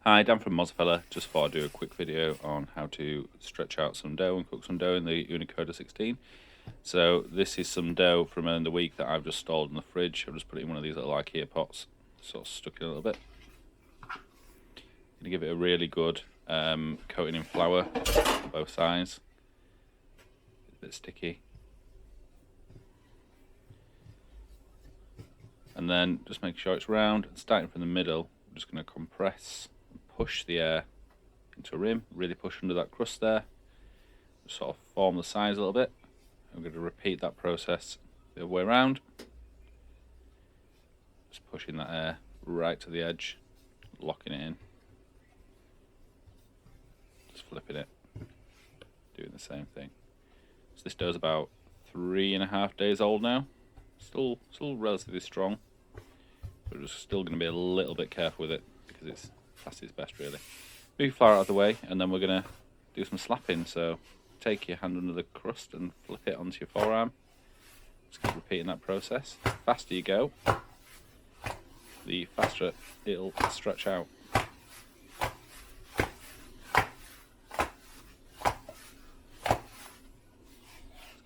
Hi, Dan from Mozzafella. Just thought I'd do a quick video on how to stretch out some dough and cook some dough in the ooni koda 16. So this is some dough from the week that I've just stored in the fridge. I've just put it in one of these little IKEA pots, sort of stuck it a little bit. Gonna give it a really good coating in flour on both sides. It's a bit sticky. And then just make sure it's round and starting from the middle. I'm just going to compress and push the air into a rim, really push under that crust there, just sort of form the sides a little bit. I'm going to repeat that process the other way around, just pushing that air right to the edge, locking it in, just flipping it, doing the same thing. So this dough's about 3.5 days old now, still relatively strong. But we're still going to be a little bit careful with it because it's past its best really. Move flour out of the way and then we're going to do some slapping. So take your hand under the crust and flip it onto your forearm. Just keep repeating that process. The faster you go, the faster it'll stretch out. Just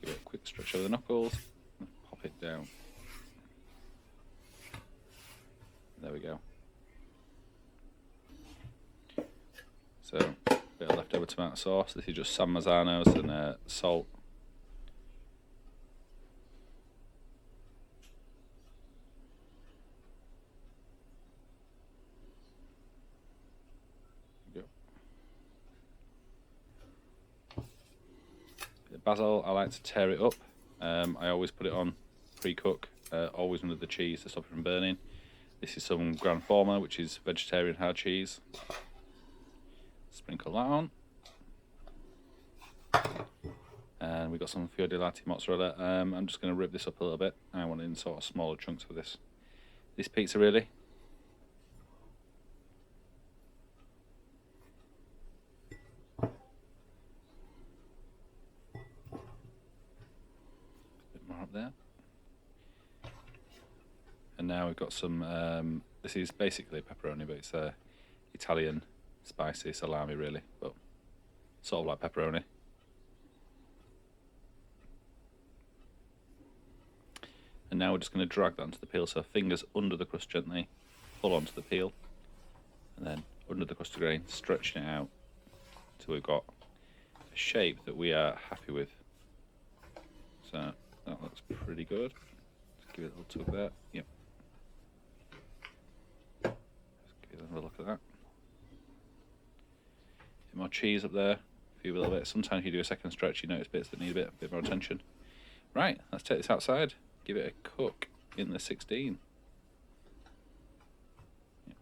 give it a quick stretch over the knuckles and pop it down. There we go. So, a bit of leftover tomato sauce. This is just San Marzano's and salt. There we go. Bit of basil. I like to tear it up. I always put it on pre-cook, always under the cheese to stop it from burning. This is some Gran Forma, which is vegetarian hard cheese. Sprinkle that on. And we've got some fior di latte mozzarella. I'm just going to rip this up a little bit. I want it in sort of smaller chunks for this pizza really. A bit more up there. And now we've got some, this is basically pepperoni, but it's Italian spicy salami really, but sort of like pepperoni. And now we're just going to drag that onto the peel, so fingers under the crust gently, pull onto the peel, and then under the crust again, stretching it out until we've got a shape that we are happy with. So that looks pretty good. Just give it a little tug there. Yep. Have a look at that. Bit more cheese up there, a few little bits. Sometimes you do a second stretch, you notice bits that need a bit more attention. Right, let's take this outside, give it a cook in the 16. Yeah.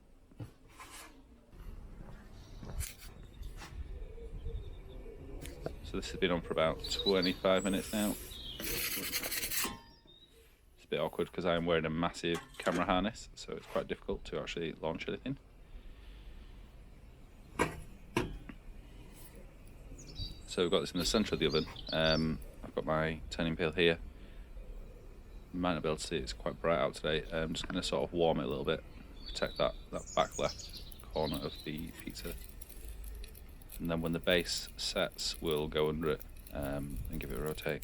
So this has been on for about 25 minutes now. It's a bit awkward because I am wearing a massive camera harness, so it's quite difficult to actually launch anything. So we've got this in the centre of the oven. I've got my turning peel here. You might not be able to see it, it's quite bright out today. I'm just going to sort of warm it a little bit, protect that back left corner of the pizza. And then when the base sets, we'll go under it and give it a rotate.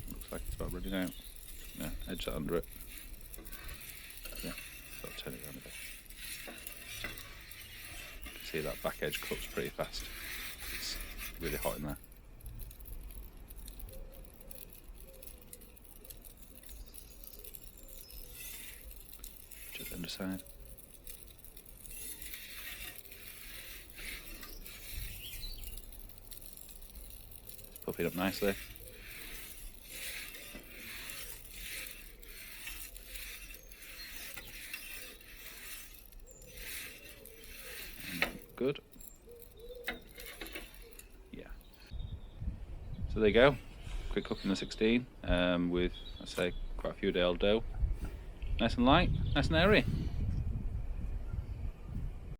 Looks like it's about ready now. Yeah, edge that under it. Yeah, sort of turn it around a bit. You can see that back edge cooks pretty fast. It's really hot in there. Just underside. Puff it up nicely. Good. Yeah. So there you go. Quick cook in the 16 with, I say, quite a few day old dough. Nice and light, nice and airy.